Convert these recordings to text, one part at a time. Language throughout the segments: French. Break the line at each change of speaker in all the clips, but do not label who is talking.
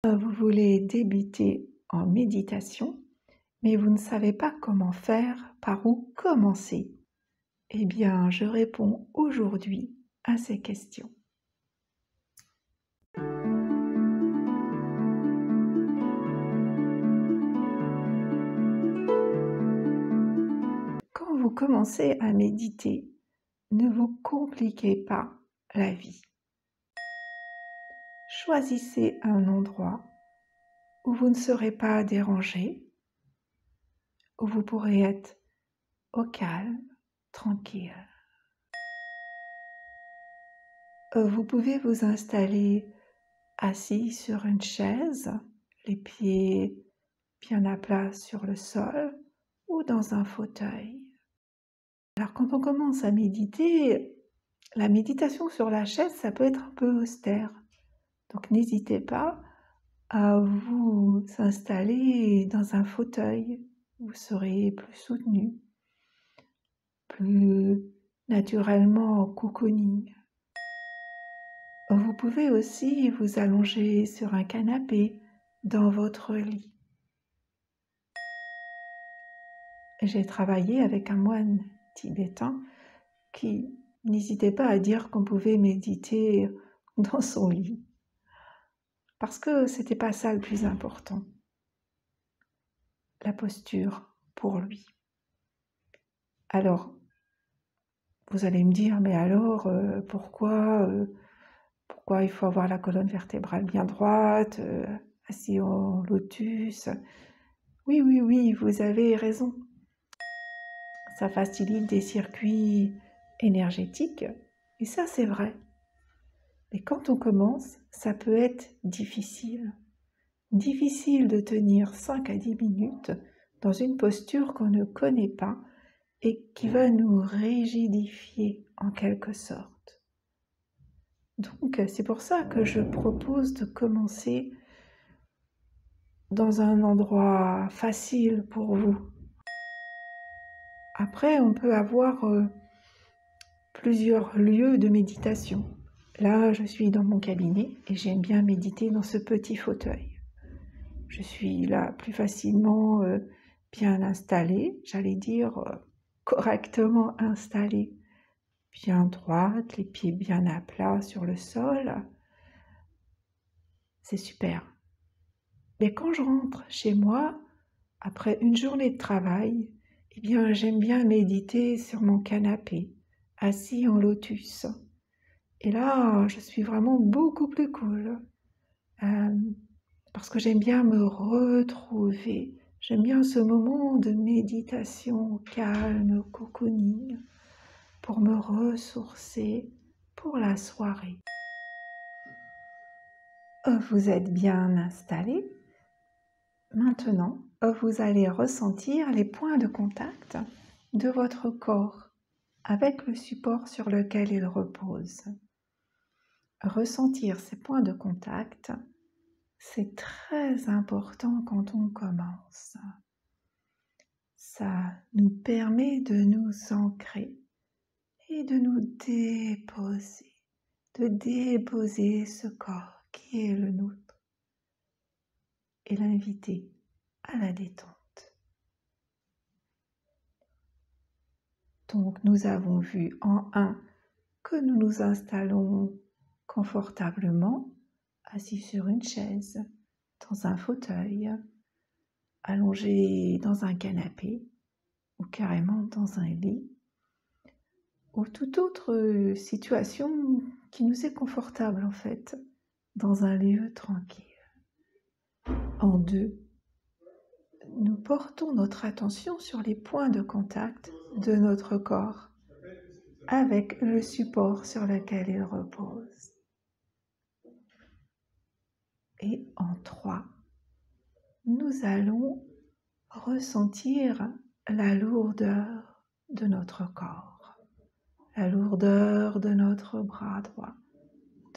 Vous voulez débuter en méditation, mais vous ne savez pas comment faire, par où commencer. Eh bien, je réponds aujourd'hui à ces questions. Quand vous commencez à méditer, ne vous compliquez pas la vie. Choisissez un endroit où vous ne serez pas dérangé, où vous pourrez être au calme, tranquille. Vous pouvez vous installer assis sur une chaise, les pieds bien à plat sur le sol ou dans un fauteuil. Alors quand on commence à méditer, la méditation sur la chaise, ça peut être un peu austère. Donc n'hésitez pas à vous installer dans un fauteuil. Vous serez plus soutenu, plus naturellement cocooning. Vous pouvez aussi vous allonger sur un canapé dans votre lit. J'ai travaillé avec un moine tibétain qui n'hésitait pas à dire qu'on pouvait méditer dans son lit, parce que c'était pas ça le plus important, la posture pour lui. Alors, vous allez me dire, mais alors pourquoi il faut avoir la colonne vertébrale bien droite, assis en lotus? Oui, vous avez raison. Ça facilite des circuits énergétiques, et ça c'est vrai. Mais quand on commence, ça peut être difficile. Difficile de tenir 5 à 10 minutes dans une posture qu'on ne connaît pas et qui va nous rigidifier en quelque sorte. Donc c'est pour ça que je propose de commencer dans un endroit facile pour vous. Après, on peut avoir plusieurs lieux de méditation. Là, je suis dans mon cabinet et j'aime bien méditer dans ce petit fauteuil. Je suis là plus facilement bien installée, j'allais dire correctement installée, bien droite, les pieds bien à plat sur le sol. C'est super. Mais quand je rentre chez moi, après une journée de travail, eh bien, j'aime bien méditer sur mon canapé, assis en lotus. Et là, je suis vraiment beaucoup plus cool. Parce que j'aime bien me retrouver. J'aime bien ce moment de méditation calme, cocooning, pour me ressourcer pour la soirée. Vous êtes bien installé. Maintenant, vous allez ressentir les points de contact de votre corps avec le support sur lequel il repose. Ressentir ces points de contact, c'est très important quand on commence. Ça nous permet de nous ancrer et de nous déposer ce corps qui est le nôtre et l'inviter à la détente. Donc nous avons vu en 1 que nous nous installons confortablement, assis sur une chaise, dans un fauteuil, allongé dans un canapé ou carrément dans un lit, ou toute autre situation qui nous est confortable en fait, dans un lieu tranquille. En 2, nous portons notre attention sur les points de contact de notre corps avec le support sur lequel il repose. Et en 3, nous allons ressentir la lourdeur de notre corps, la lourdeur de notre bras droit,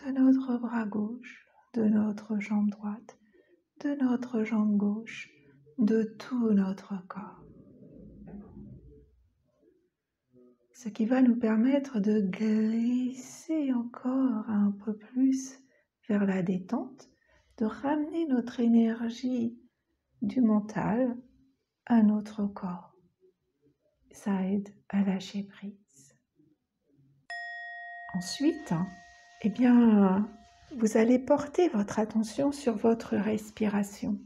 de notre bras gauche, de notre jambe droite, de notre jambe gauche, de tout notre corps. Ce qui va nous permettre de glisser encore un peu plus vers la détente, de ramener notre énergie du mental à notre corps. Ça aide à lâcher prise. Ensuite, eh bien, vous allez porter votre attention sur votre respiration.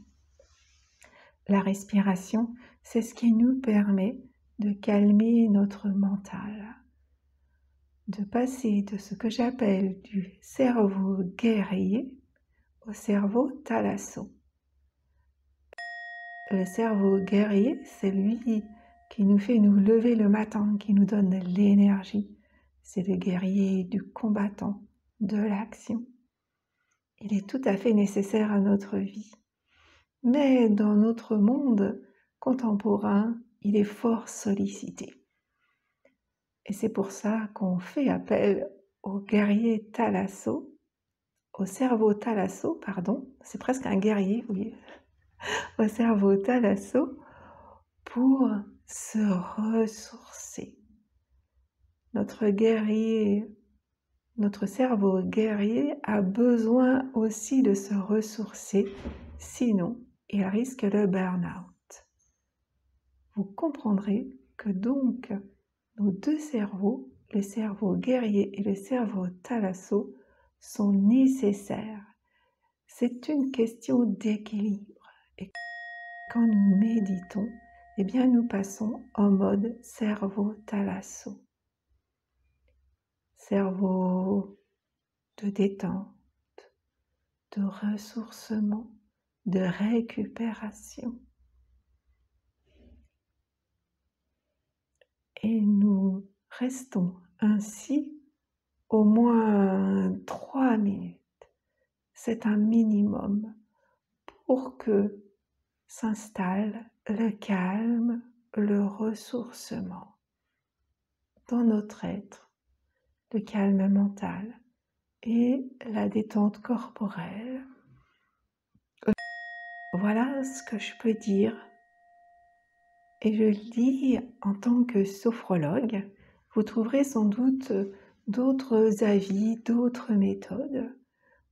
La respiration, c'est ce qui nous permet de calmer notre mental, de passer de ce que j'appelle du cerveau guerrier au cerveau thalasso. Le cerveau guerrier, c'est lui qui nous fait nous lever le matin, qui nous donne de l'énergie. C'est le guerrier du combattant, de l'action. Il est tout à fait nécessaire à notre vie. Mais dans notre monde contemporain, il est fort sollicité. Et c'est pour ça qu'on fait appel au guerrier thalasso, au cerveau thalasso, pardon, c'est presque un guerrier, oui, au cerveau thalasso, pour se ressourcer. Notre guerrier, notre cerveau guerrier a besoin aussi de se ressourcer, sinon il risque le burn-out. Vous comprendrez que donc nos deux cerveaux, le cerveau guerrier et le cerveau thalasso, sont nécessaires. C'est une question d'équilibre. Et quand nous méditons, eh bien nous passons en mode cerveau thalasso. Cerveau de détente, de ressourcement, de récupération. Et nous restons ainsi au moins 3 minutes. C'est un minimum pour que s'installe le calme, le ressourcement dans notre être, le calme mental et la détente corporelle. Voilà ce que je peux dire. Et je le dis en tant que sophrologue, vous trouverez sans doute d'autres avis, d'autres méthodes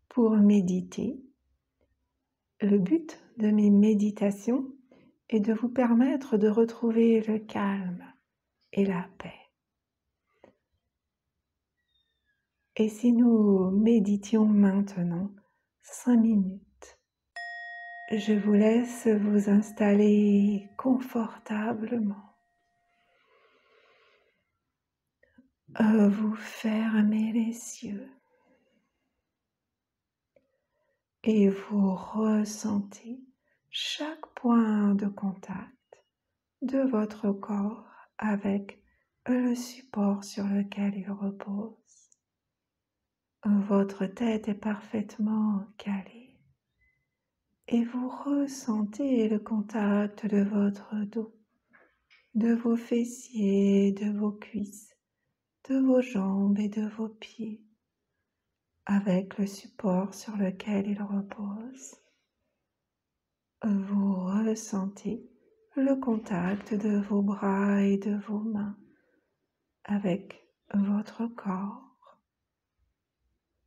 pour méditer. Le but de mes méditations est de vous permettre de retrouver le calme et la paix. Et si nous méditions maintenant 5 minutes, je vous laisse vous installer confortablement. Vous fermez les yeux et vous ressentez chaque point de contact de votre corps avec le support sur lequel il repose. Votre tête est parfaitement calée et vous ressentez le contact de votre dos, de vos fessiers, de vos cuisses, de vos jambes et de vos pieds, avec le support sur lequel il repose. Vous ressentez le contact de vos bras et de vos mains avec votre corps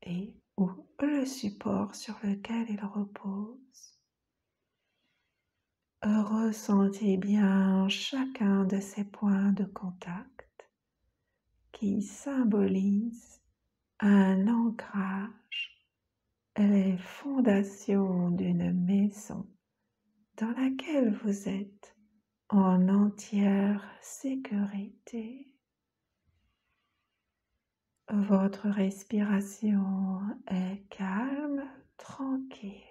et ou le support sur lequel il repose. Ressentez bien chacun de ces points de contact qui symbolisent un ancrage, les fondations d'une maison dans laquelle vous êtes en entière sécurité. Votre respiration est calme, tranquille.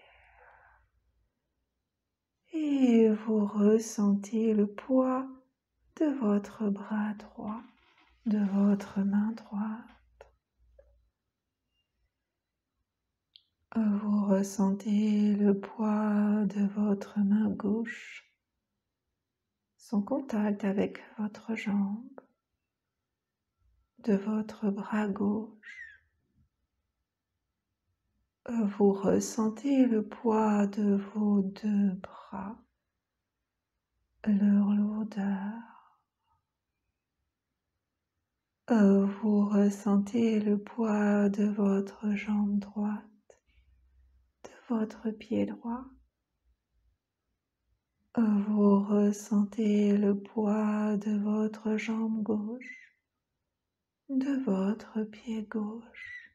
Et vous ressentez le poids de votre bras droit, de votre main droite. Vous ressentez le poids de votre main gauche, son contact avec votre jambe, de votre bras gauche. Vous ressentez le poids de vos deux bras, leur lourdeur. Vous ressentez le poids de votre jambe droite, de votre pied droit. Vous ressentez le poids de votre jambe gauche, de votre pied gauche.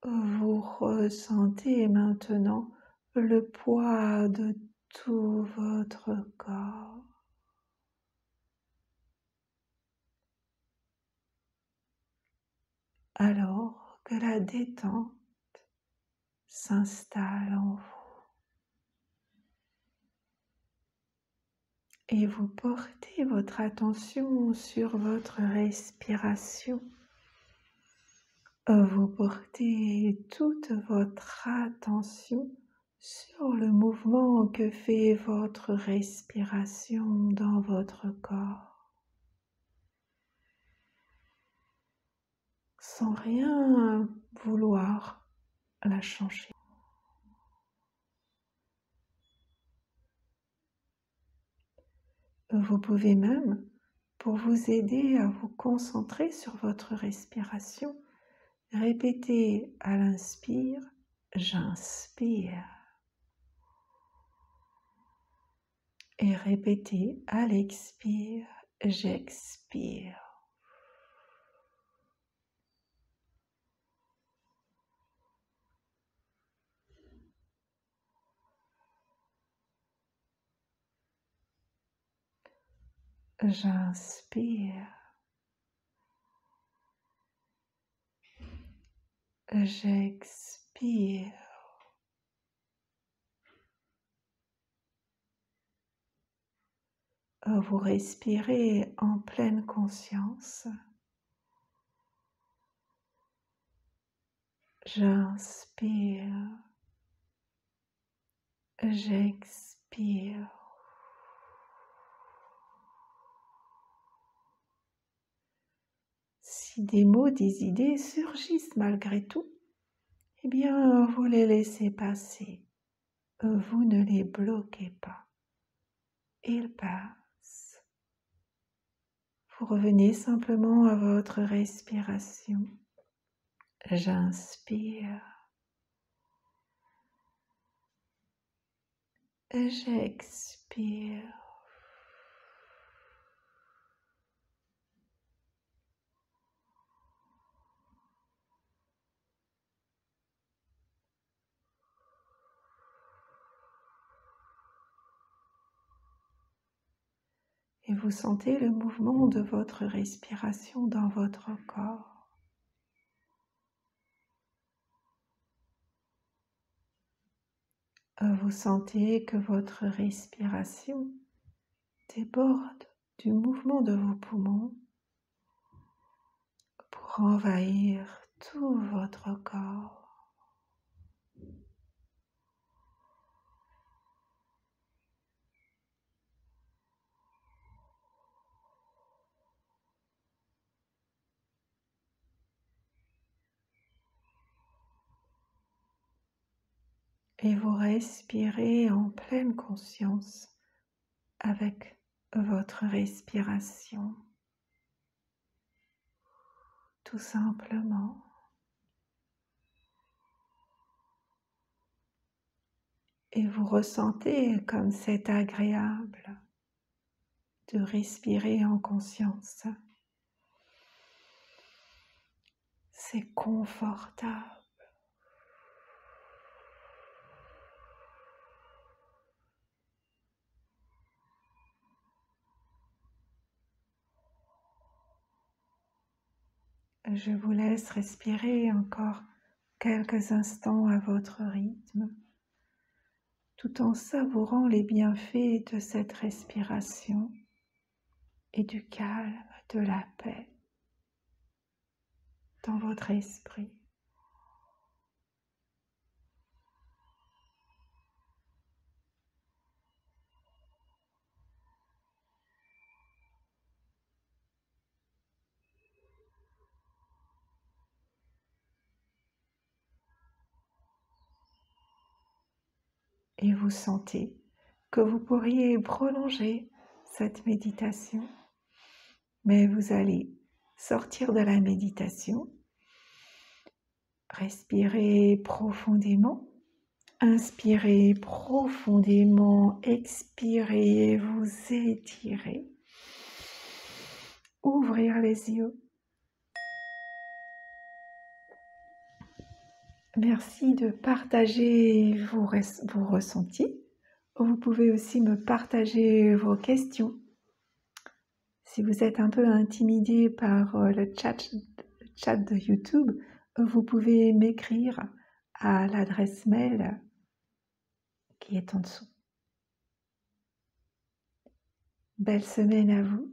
Vous ressentez maintenant le poids de tout votre corps. Alors que la détente s'installe en vous. Et vous portez votre attention sur votre respiration. Vous portez toute votre attention sur le mouvement que fait votre respiration dans votre corps, sans rien vouloir la changer. Vous pouvez même, pour vous aider à vous concentrer sur votre respiration, répéter à l'inspire, j'inspire. Et répéter à l'expire, j'expire. J'inspire. J'expire. Vous respirez en pleine conscience. J'inspire. J'expire. Si des mots, des idées surgissent malgré tout, eh bien, vous les laissez passer. Vous ne les bloquez pas. Ils passent. Vous revenez simplement à votre respiration. J'inspire. J'expire. Et vous sentez le mouvement de votre respiration dans votre corps. Vous sentez que votre respiration déborde du mouvement de vos poumons pour envahir tout votre corps. Et vous respirez en pleine conscience avec votre respiration, tout simplement. Et vous ressentez comme c'est agréable de respirer en conscience. C'est confortable. Je vous laisse respirer encore quelques instants à votre rythme, tout en savourant les bienfaits de cette respiration et du calme, de la paix dans votre esprit. Et vous sentez que vous pourriez prolonger cette méditation, mais vous allez sortir de la méditation Respirez profondément. Inspirez profondément, expirez, vous étirez. Ouvrir les yeux. Merci de partager vos ressentis. Vous pouvez aussi me partager vos questions. Si vous êtes un peu intimidé par le chat de YouTube, vous pouvez m'écrire à l'adresse mail qui est en dessous. Belle semaine à vous.